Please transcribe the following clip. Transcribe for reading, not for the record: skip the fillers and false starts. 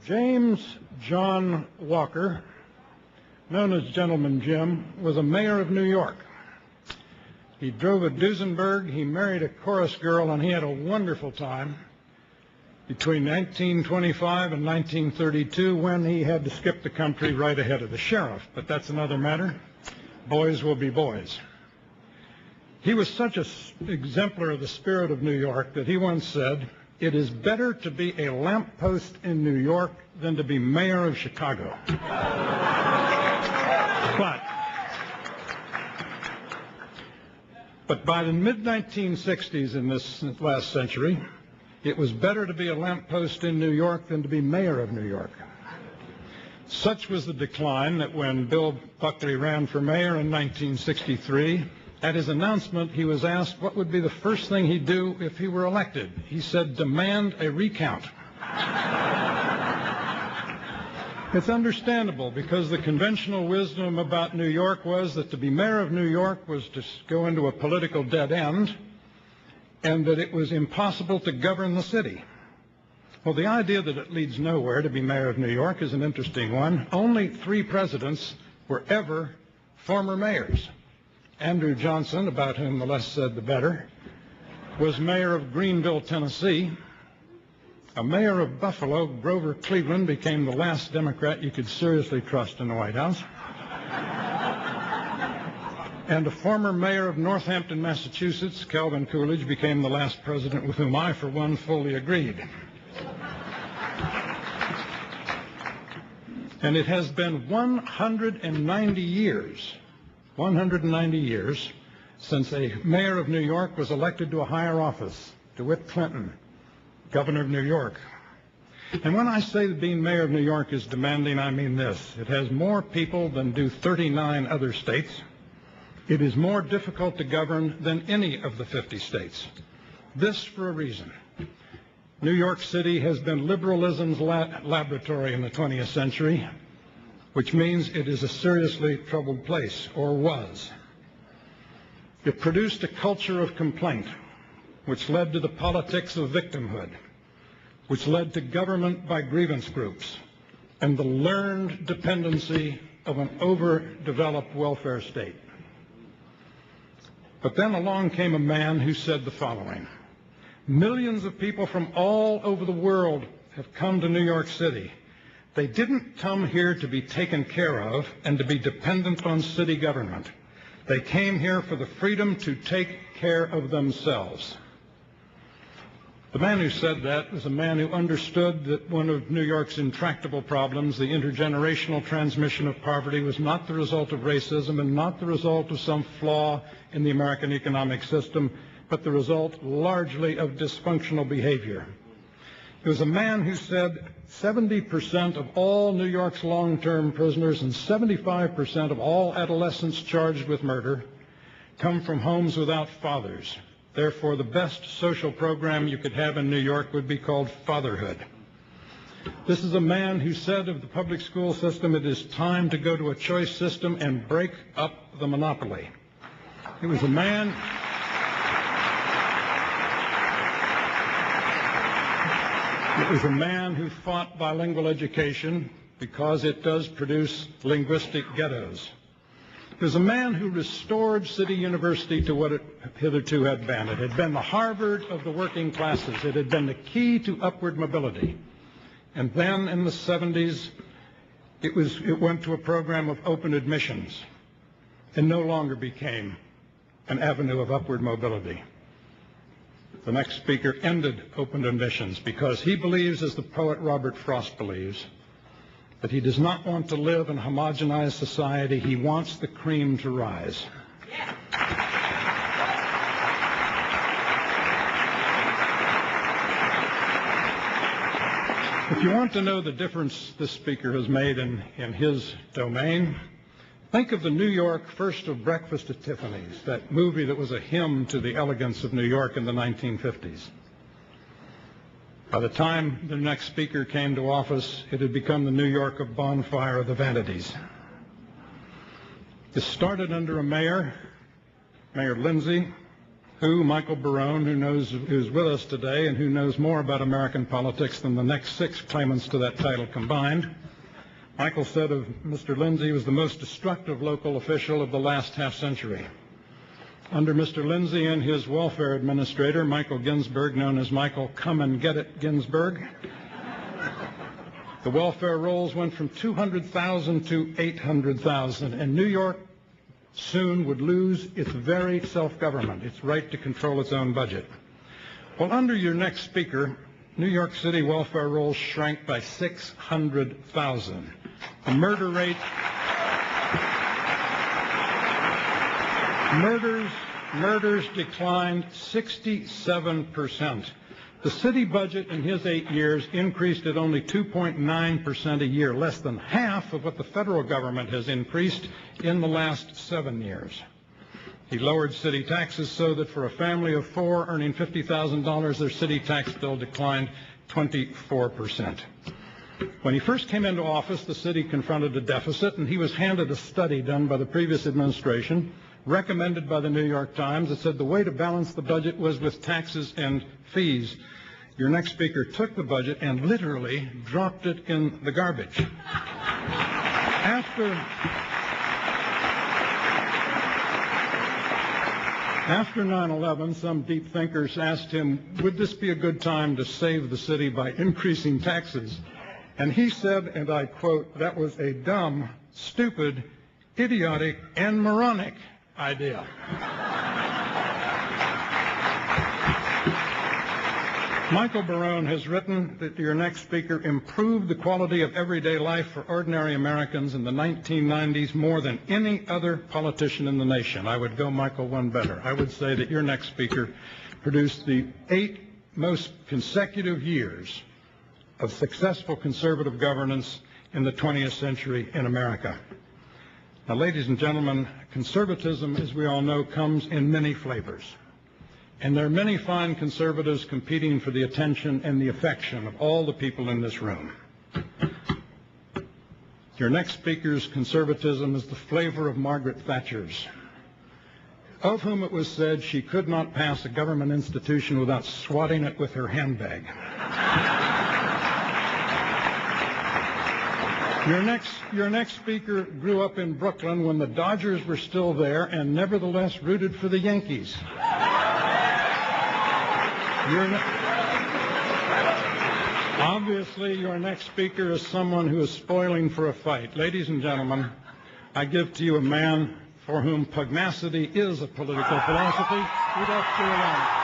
James John Walker, known as Gentleman Jim, was a mayor of New York. He drove a Duesenberg, he married a chorus girl, and he had a wonderful time between 1925 and 1932 when he had to skip the country right ahead of the sheriff. But that's another matter. Boys will be boys. He was such an exemplar of the spirit of New York that he once said, "It is better to be a lamppost in New York than to be mayor of Chicago." But by the mid-1960s in this last century, it was better to be a lamppost in New York than to be mayor of New York. Such was the decline that when Bill Buckley ran for mayor in 1963, at his announcement, he was asked what would be the first thing he'd do if he were elected. He said, "Demand a recount." It's understandable, because the conventional wisdom about New York was that to be mayor of New York was to go into a political dead end, and that it was impossible to govern the city. Well, the idea that it leads nowhere to be mayor of New York is an interesting one. Only 3 presidents were ever former mayors. Andrew Johnson, about whom the less said the better, was mayor of Greenville, Tennessee. A mayor of Buffalo, Grover Cleveland, became the last Democrat you could seriously trust in the White House. And a former mayor of Northampton, Massachusetts, Calvin Coolidge, became the last president with whom I, for one, fully agreed. And it has been 190 years since a mayor of New York was elected to a higher office, DeWitt Clinton, governor of New York. And when I say that being mayor of New York is demanding, I mean this. It has more people than do 39 other states. It is more difficult to govern than any of the 50 states. This for a reason. New York City has been liberalism's laboratory in the 20th century, which means it is a seriously troubled place, or was. It produced a culture of complaint, which led to the politics of victimhood, which led to government by grievance groups, and the learned dependency of an overdeveloped welfare state. But then along came a man who said the following: millions of people from all over the world have come to New York City. They didn't come here to be taken care of and to be dependent on city government. They came here for the freedom to take care of themselves. The man who said that was a man who understood that one of New York's intractable problems, the intergenerational transmission of poverty, was not the result of racism and not the result of some flaw in the American economic system, but the result largely of dysfunctional behavior. It was a man who said 70% of all New York's long-term prisoners and 75% of all adolescents charged with murder come from homes without fathers. Therefore, the best social program you could have in New York would be called fatherhood. This is a man who said of the public school system, it is time to go to a choice system and break up the monopoly. It was a man... It was a man who fought bilingual education because it does produce linguistic ghettos. It was a man who restored City University to what it hitherto had been. It had been the Harvard of the working classes. It had been the key to upward mobility. And then in the 70s, it went to a program of open admissions and no longer became an avenue of upward mobility. The next speaker ended open admissions because he believes, as the poet Robert Frost believes, that he does not want to live in a homogenized society. He wants the cream to rise. If you want to know the difference this speaker has made in his domain, think of the New York First of Breakfast at Tiffany's, that movie that was a hymn to the elegance of New York in the 1950s. By the time the next speaker came to office, it had become the New York of bonfire of the vanities. It started under a mayor, Mayor Lindsay, who, Michael Barone, who's with us today and who knows more about American politics than the next 6 claimants to that title combined. Michael said of Mr. Lindsay, he was the most destructive local official of the last half-century. Under Mr. Lindsay and his welfare administrator, Michael Ginsberg, known as Michael Come-and-Get-It Ginsberg, the welfare rolls went from 200,000 to 800,000, and New York soon would lose its very self-government, its right to control its own budget. Well, under your next speaker, New York City welfare rolls shrank by 600,000. The murder rate, murders declined 67%. The city budget in his 8 years increased at only 2.9% a year, less than half of what the federal government has increased in the last 7 years. He lowered city taxes so that for a family of 4 earning $50,000, their city tax bill declined 24%. When he first came into office, the city confronted a deficit, and he was handed a study done by the previous administration, recommended by the New York Times, that said the way to balance the budget was with taxes and fees. Your next speaker took the budget and literally dropped it in the garbage. After 9/11, some deep thinkers asked him, would this be a good time to save the city by increasing taxes? And he said, and I quote, that was a dumb, stupid, idiotic, and moronic idea. Michael Barone has written that your next speaker improved the quality of everyday life for ordinary Americans in the 1990s more than any other politician in the nation. I would go, Michael, one better. I would say that your next speaker produced the 8 most consecutive years of successful conservative governance in the 20th century in America. Now, ladies and gentlemen, conservatism, as we all know, comes in many flavors. And there are many fine conservatives competing for the attention and the affection of all the people in this room. Your next speaker's conservatism is the flavor of Margaret Thatcher's, of whom it was said she could not pass a government institution without swatting it with her handbag. Your next speaker grew up in Brooklyn when the Dodgers were still there and nevertheless rooted for the Yankees. Obviously, your next speaker is someone who is spoiling for a fight. Ladies and gentlemen, I give to you a man for whom pugnacity is a political philosophy, Rudolph Giuliani.